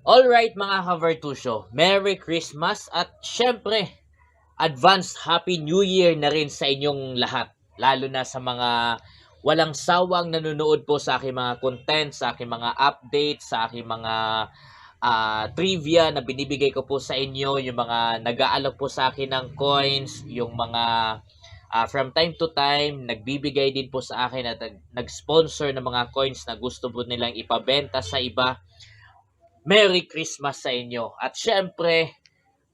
Alright mga ka-Vertusio, Merry Christmas at syempre, advance Happy New Year na rin sa inyong lahat. Lalo na sa mga walang sawang nanonood po sa aking mga content, sa aking mga updates, sa aking mga trivia na binibigay ko po sa inyo, yung mga nag-aalok po sa akin ng coins, yung mga from time to time, nagbibigay din po sa akin at nag-sponsor ng mga coins na gusto po nilang ipabenta sa iba. Merry Christmas sa inyo. At syempre,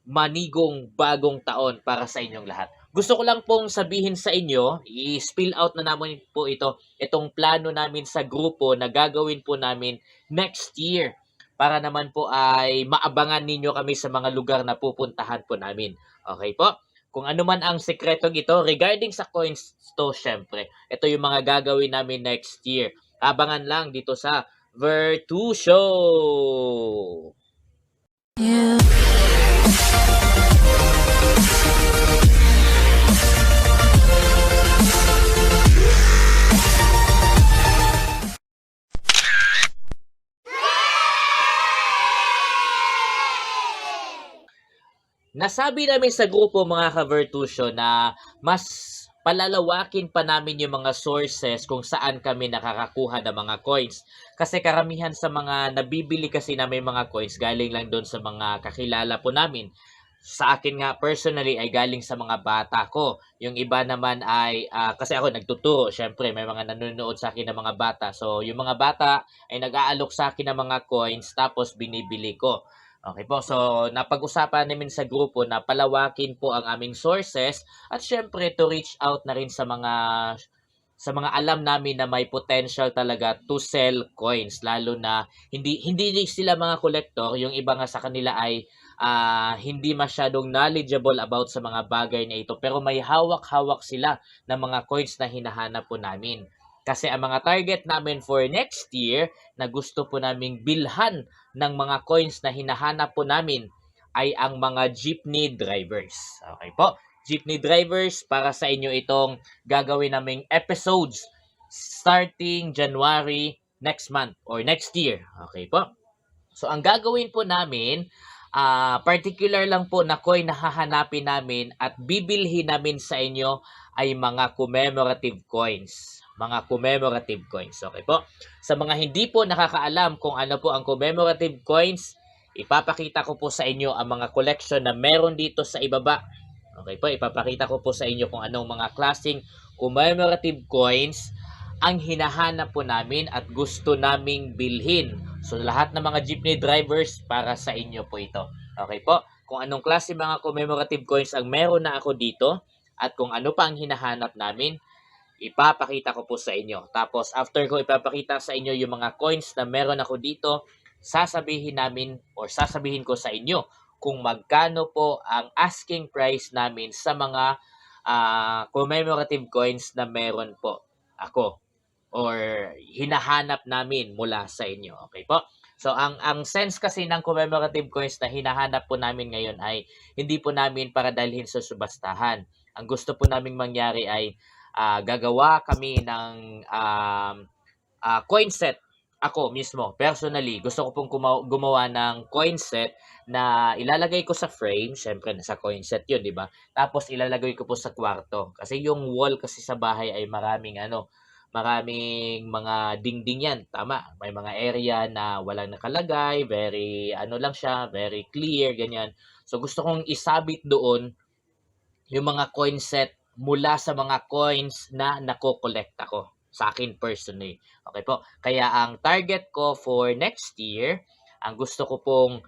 manigong bagong taon para sa inyong lahat. Gusto ko lang pong sabihin sa inyo, i-spill out na namin po itong plano namin sa grupo na gagawin po namin next year para naman po ay maabangan ninyo kami sa mga lugar na pupuntahan po namin. Okay po? Kung ano man ang sekretong ito regarding sa coins to, syempre, ito yung mga gagawin namin next year. Abangan lang dito sa Vertu Show! Yeah. Nasabi namin sa grupo mga ka-Vertusio na mas palalawakin pa namin yung mga sources kung saan kami nakakakuha ng mga coins. Kasi karamihan sa mga nabibili kasi namin mga coins galing lang doon sa mga kakilala po namin. Sa akin nga personally ay galing sa mga bata ko. Yung iba naman ay kasi ako nagtuturo, syempre may mga nanonood sa akin ng mga bata. So yung mga bata ay nag-aalok sa akin ng mga coins tapos binibili ko. Okay po, so napag-usapan namin sa grupo na palawakin po ang aming sources at syempre to reach out na rin sa mga alam namin na may potential talaga to sell coins, lalo na hindi sila mga collector, yung iba nga sa kanila ay hindi masyadong knowledgeable about sa mga bagay na ito, pero may hawak-hawak sila ng mga coins na hinahanap po namin. Kasi ang mga target namin for next year na gusto po naming bilhan ng mga coins na hinahanap po namin ay ang mga jeepney drivers. Okay po? Jeepney drivers, para sa inyo itong gagawin naming episodes starting January next month or next year. Okay po? So ang gagawin po namin, particular lang po na coin na hahanapin namin at bibilhin namin sa inyo ay mga commemorative coins. Mga commemorative coins. Okay po? Sa mga hindi po nakakaalam kung ano po ang commemorative coins, ipapakita ko po sa inyo ang mga collection na meron dito sa ibaba. Okay po, ipapakita ko po sa inyo kung anong mga klaseng commemorative coins ang hinahanap po namin at gusto naming bilhin. So lahat ng mga jeepney drivers, para sa inyo po ito. Okay po? Kung anong klase mga commemorative coins ang meron na ako dito at kung ano pa ang hinahanap namin, ipapakita ko po sa inyo. Tapos after ko ipapakita sa inyo yung mga coins na meron ako dito, sasabihin ko sa inyo kung magkano po ang asking price namin sa mga commemorative coins na meron po ako or hinahanap namin mula sa inyo. Okay po? So ang sense kasi ng commemorative coins na hinahanap po namin ngayon ay hindi po namin para dalhin sa subastahan. Ang gusto po naming mangyari ay gagawa kami ng coin set. Ako mismo, personally, gusto ko pong gumawa ng coin set na ilalagay ko sa frame. Syempre, nasa coin set yun, di ba? Tapos, ilalagay ko po sa kwarto. Kasi yung wall kasi sa bahay ay maraming mga dingding yan. Tama, may mga area na walang nakalagay, very, lang siya, very clear, ganyan. So, gusto kong isabit doon yung mga coin set mula sa mga coins na nako-collect ako sa akin personally. Okay po. Kaya ang target ko for next year, ang gusto ko pong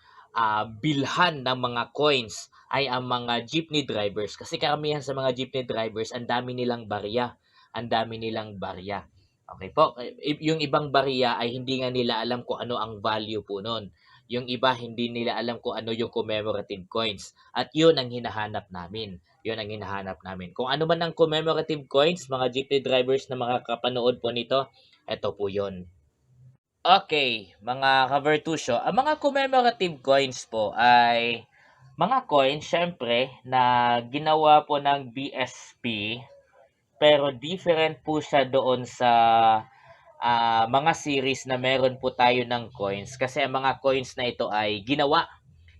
bilhan ng mga coins ay ang mga jeepney drivers. Kasi karamihan sa mga jeepney drivers, ang dami nilang barya. Ang dami nilang barya. Okay po. Yung ibang barya ay hindi nga nila alam kung ano ang value po nun. Yung iba hindi nila alam kung ano yung commemorative coins. At yun ang hinahanap namin. Yun ang hinahanap namin. Kung ano man ang commemorative coins, mga jeepney drivers na makakapanood po nito, eto po yun. Okay, mga ka-Vertusio, ang mga commemorative coins po ay mga coins, syempre, na ginawa po ng BSP, pero different po siya doon sa mga series na meron po tayo ng coins kasi ang mga coins na ito ay ginawa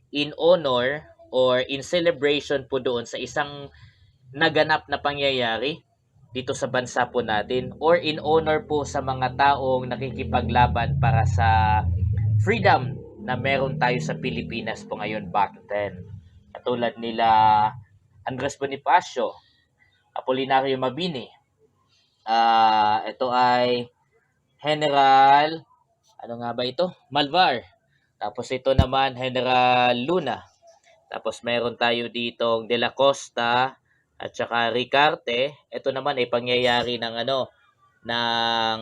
in honor or in celebration po doon sa isang naganap na pangyayari dito sa bansa po natin or in honor po sa mga taong nakikipaglaban para sa freedom na meron tayo sa Pilipinas po ngayon back then. Katulad nila Andres Bonifacio, Apolinario Mabini, ito ay General, ano nga ba ito? Malvar. Tapos ito naman, General Luna. Tapos meron tayo ditong De La Costa at saka Ricarte. Ito naman ay pangyayari ng ng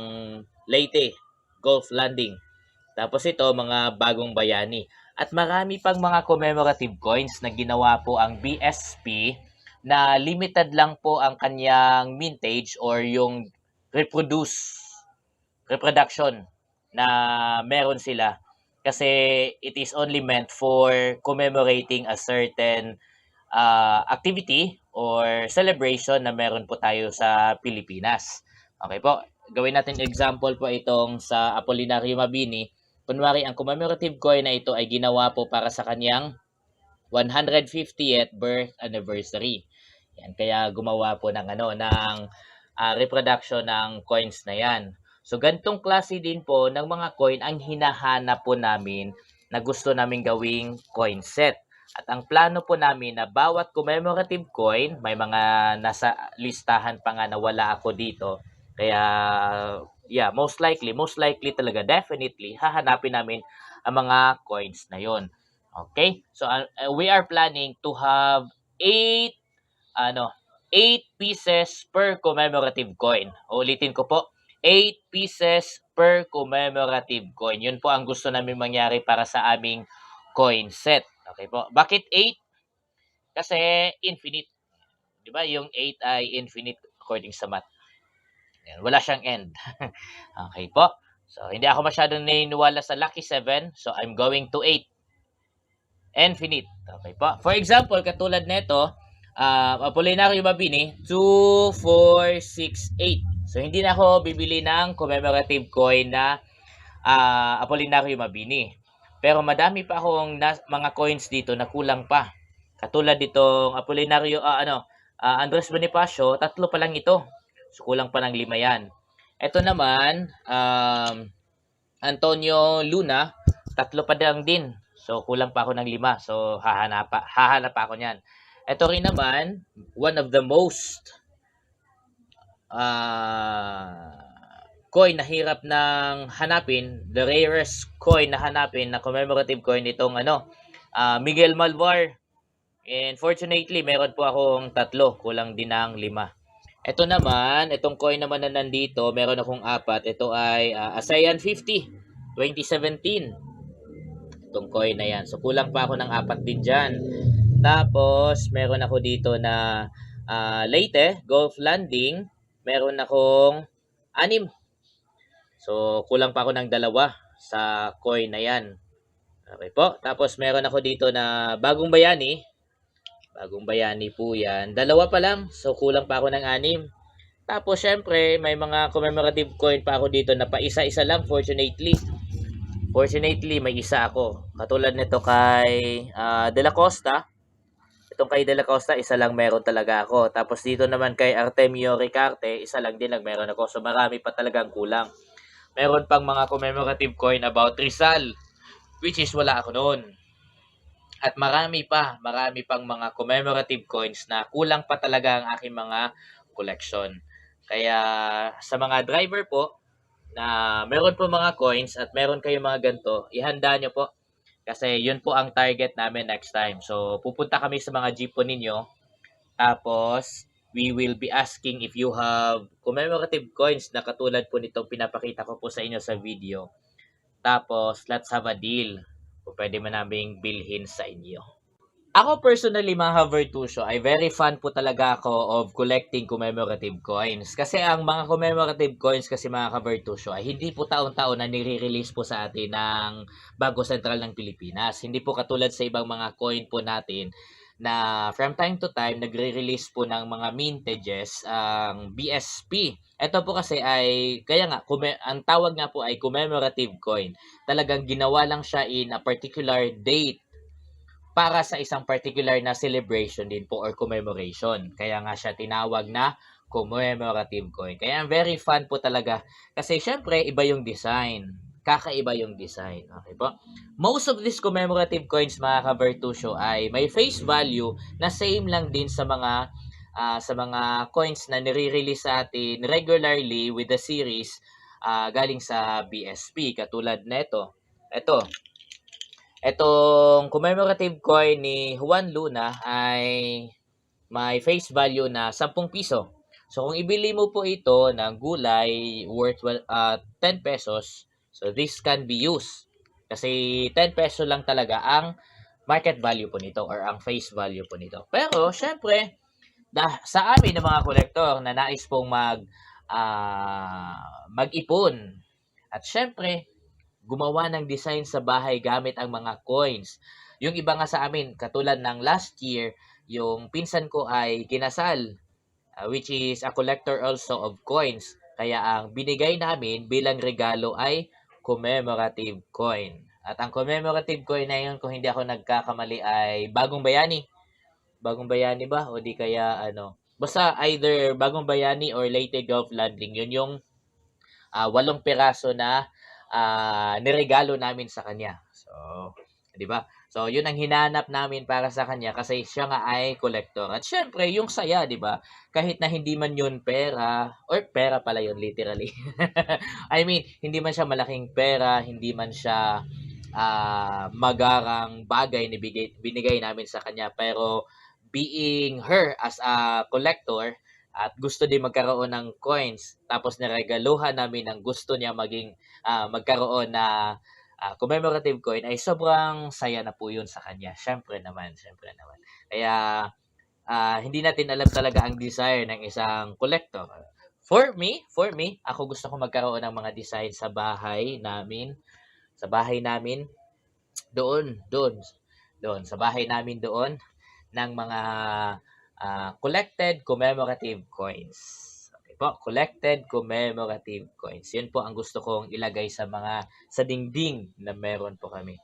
Leyte, Gulf Landing. Tapos ito, mga bagong bayani. At marami pang mga commemorative coins na ginawa po ang BSP na limited lang po ang kanyang mintage or yung reproduction na meron sila kasi it is only meant for commemorating a certain activity or celebration na meron po tayo sa Pilipinas. Okay po, gawin natin example po itong sa Apolinario Mabini. Kunwari, ang commemorative coin na ito ay ginawa po para sa kanyang 150th birth anniversary. Yan, kaya gumawa po ng reproduction ng coins na yan. So gantong klase din po ng mga coin ang hinahanap po namin na gusto naming gawing coin set. At ang plano po namin na bawat commemorative coin, may mga nasa listahan pa nga na wala ako dito. Kaya yeah, most likely talaga, definitely, hahanapin namin ang mga coins na yon. Okay? So we are planning to have 8 pieces per commemorative coin. Ulitin ko po, 8 pieces per commemorative coin. Yun po ang gusto namin mangyari para sa aming coin set. Okay po. Bakit 8? Kasi infinite. 'Di ba? Yung 8 ay infinite according sa math. Yan, wala siyang end. Okay po. So, hindi ako masyadong naniniwala sa lucky 7. So, I'm going to 8. Infinite. Okay po. For example, katulad nito, Apolinario Mabini, 2, 4, 6, 8. So, hindi na ako bibili ng commemorative coin na Apolinario Mabini. Pero madami pa akong mga coins dito na kulang pa. Katulad ditong Apolinario, Andres Bonifacio, 3 pa lang ito. So, kulang pa ng 5 yan. Ito naman, Antonio Luna, 3 pa lang din. So, kulang pa ako ng 5. So, hahanap pa ako niyan. Ito rin naman, one of the most coin na hirap ng hanapin, the rarest coin na hanapin na commemorative coin itong Miguel Malvar. And fortunately, meron po akong 3, kulang din ng 5. Ito naman, itong coin naman na nandito, meron akong 4. Ito ay ASEAN 50, 2017. Itong coin na yan. So, kulang pa ako ng 4 din dyan. Tapos, meron ako dito na Leyte, Gulf Landing. Meron akong 6. So, kulang pa ako ng 2 sa coin na yan. Okay po. Tapos, meron ako dito na Bagong Bayani. Bagong Bayani po yan. 2 pa lang. So, kulang pa ako ng 6. Tapos, syempre, may mga commemorative coin pa ako dito na pa isa-isa lang, fortunately. Fortunately, may isa ako. Katulad nito kay De La Costa. Itong kay De La Costa, isa lang meron talaga ako. Tapos dito naman kay Artemio Ricarte, isa lang din meron ako. So, marami pa talagang kulang. Meron pang mga commemorative coin about Rizal, which is wala ako noon. At marami pang mga commemorative coins na kulang pa talaga ang aking mga collection. Kaya sa mga driver po na meron po mga coins at meron kayong mga ganito, ihanda nyo po. Kasi yun po ang target namin next time. So pupunta kami sa mga jeep po ninyo. Tapos we will be asking if you have commemorative coins na katulad po nitong pinapakita ko po sa inyo sa video. Tapos let's have a deal. Kung pwede man naming bilhin sa inyo. Ako personally, mga Havertusio, ay very fan po talaga ako of collecting commemorative coins. Kasi ang mga commemorative coins kasi mga Havertusio ay hindi po taon-taon na nire-release po sa atin ng Bangko Sentral ng Pilipinas. Hindi po katulad sa ibang mga coin po natin na from time to time nagre-release po ng mga mintages ang BSP. Ito po kasi ay kaya nga ang tawag nga po ay commemorative coin. Talagang ginawa lang siya in a particular date para sa isang particular na celebration din po or commemoration. Kaya nga siya tinawag na commemorative coin. Kaya very fun po talaga kasi syempre iba yung design. Kakaiba yung design. Okay po? Most of these commemorative coins mga ka-Vertusio ay may face value na same lang din sa mga coins na nire-release sa atin regularly with the series galing sa BSP katulad nito. Itong commemorative coin ni Juan Luna ay may face value na 10 piso. So kung ibili mo po ito ng gulay worth 10 pesos, so this can be used. Kasi 10 peso lang talaga ang market value po nito or ang face value po nito. Pero syempre, sa amin ng mga kolektor na nais pong mag-ipon at syempre gumawa ng design sa bahay gamit ang mga coins. Yung iba nga sa amin, katulad ng last year, yung pinsan ko ay kinasal, which is a collector also of coins. Kaya ang binigay namin bilang regalo ay commemorative coin. At ang commemorative coin na yun, kung hindi ako nagkakamali, ay Bagong Bayani. Bagong Bayani ba? O di kaya ano? Basta either Bagong Bayani or Leyte Gulf Landing. Yun yung 8 piraso na niregalo namin sa kanya. So, 'di ba? So, 'yun ang hinanap namin para sa kanya kasi siya nga ay collector. At syempre, yung saya, 'di ba? Kahit na hindi man 'yun pera or pera pala 'yun literally. I mean, hindi man siya malaking pera, hindi man siya magarang bagay na binigay namin sa kanya, pero being her as a collector at gusto din magkaroon ng coins tapos niregaluhan namin ng gusto niya magkaroon na commemorative coin ay sobrang saya na po yun sa kanya. Syempre naman, syempre naman. Kaya hindi natin alam talaga ang desire ng isang collector. For me, ako gusto ko magkaroon ng mga design sa bahay namin. Sa bahay namin, doon, sa bahay namin doon, ng mga collected commemorative coins. Okay po, collected commemorative coins. Yun po ang gusto kong ilagay sa dingding na meron po kami.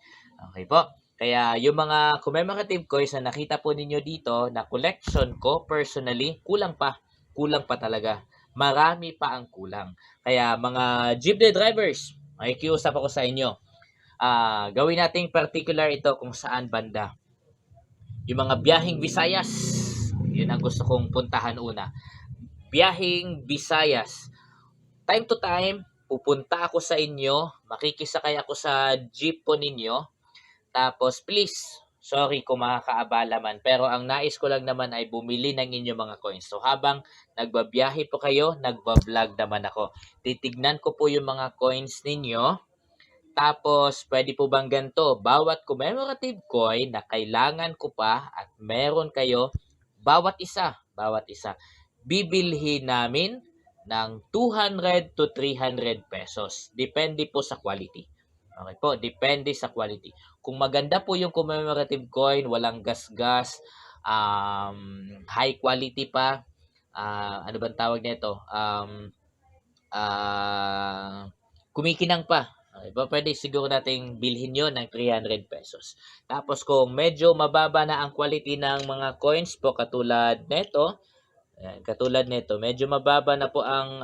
Okay po. Kaya yung mga commemorative coins na nakita po ninyo dito na collection ko personally, kulang pa talaga. Marami pa ang kulang. Kaya mga jeepney drivers, makikiusap ako sa inyo. Gawin nating particular ito kung saan banda. Yung mga biyaheng Visayas, yun ang gusto kong puntahan una. Biyaheng Visayas. Time to time, pupunta ako sa inyo, makikisakay ako sa jeep po ninyo. Tapos please, sorry kung makakaabala man, pero ang nais ko lang naman ay bumili ng inyong mga coins. So habang nagbabiyahe po kayo, nagbablog naman ako. Titignan ko po yung mga coins ninyo. Tapos, pwede po bang ganito? Bawat commemorative coin na kailangan ko pa at meron kayo, bawat isa, bibilhin namin ng 200 to 300 pesos. Depende po sa quality. Okay po, depende sa quality. Kung maganda po yung commemorative coin, walang gasgas, high quality pa, ano bang tawag nito? Kumikinang pa. Okay, pwede siguro nating bilhin yon ng 300 pesos. Tapos kung medyo mababa na ang quality ng mga coins po katulad nito, medyo mababa na po ang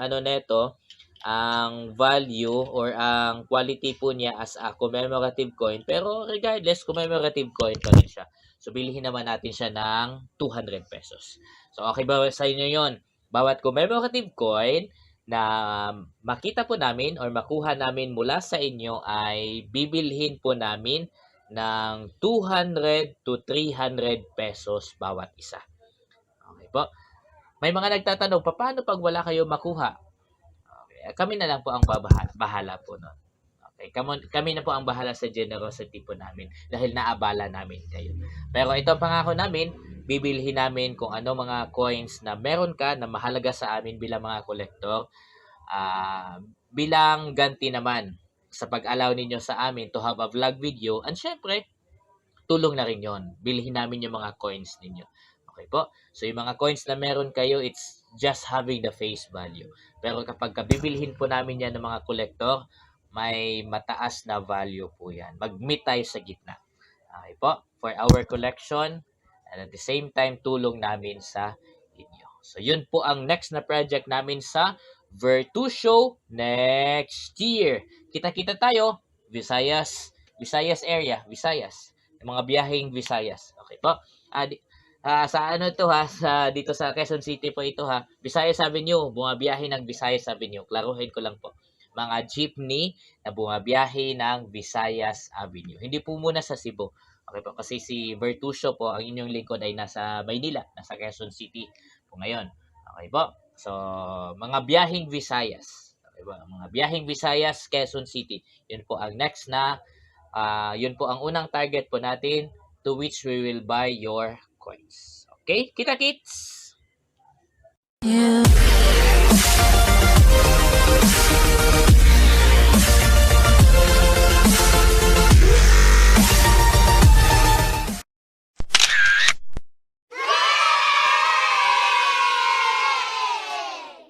ang value or ang quality po niya as a commemorative coin, pero regardless, commemorative coin pa rin siya. So bilhin naman natin siya ng 200 pesos. So okay ba sa inyo yon? Bawat commemorative coin na makita po namin or makuha namin mula sa inyo ay bibilhin po namin ng 200 to 300 pesos bawat isa. Okay po. May mga nagtatanong, paano pag wala kayo makuha? Okay, kami na lang po ang bahala po nun. Okay, kami na po ang bahala sa generosity po namin dahil naabala namin kayo. Pero ito ang pangako namin, bibilhin namin kung ano mga coins na meron ka na mahalaga sa amin bilang mga kolektor, bilang ganti naman sa pag-allow ninyo sa amin to have a vlog video and syempre tulong na rin yon. Bilhin namin yung mga coins ninyo. Okay po? So, yung mga coins na meron kayo, it's just having the face value. Pero kapag bibilhin po namin yan ng mga collector, may mataas na value po yan. Mag-meet tayo sa gitna. Okay po? For our collection, and at the same time, tulong namin sa inyo. So, yun po ang next na project namin sa Virtusio next year. Kita-kita tayo, Visayas area, Visayas. Yung mga biyaheng Visayas. Okay po? Sa ano to ha, dito sa Quezon City po ito ha. Visayas Avenue, bumabiyahe ng Visayas Avenue. Klaruhin ko lang po. Mga jeepney na bumabiyahe ng Visayas Avenue. Hindi po muna sa Cebu. Okay po, kasi si Virtusio po, ang inyong lingkod ay nasa Maynila, nasa Quezon City po ngayon. Okay po. So, mga biyaheng Visayas. Okay po, mga biyaheng Visayas, Quezon City. Yun po ang next na, yun po ang unang target po natin to which we will buy your coins. Okay? Kita-kits! You.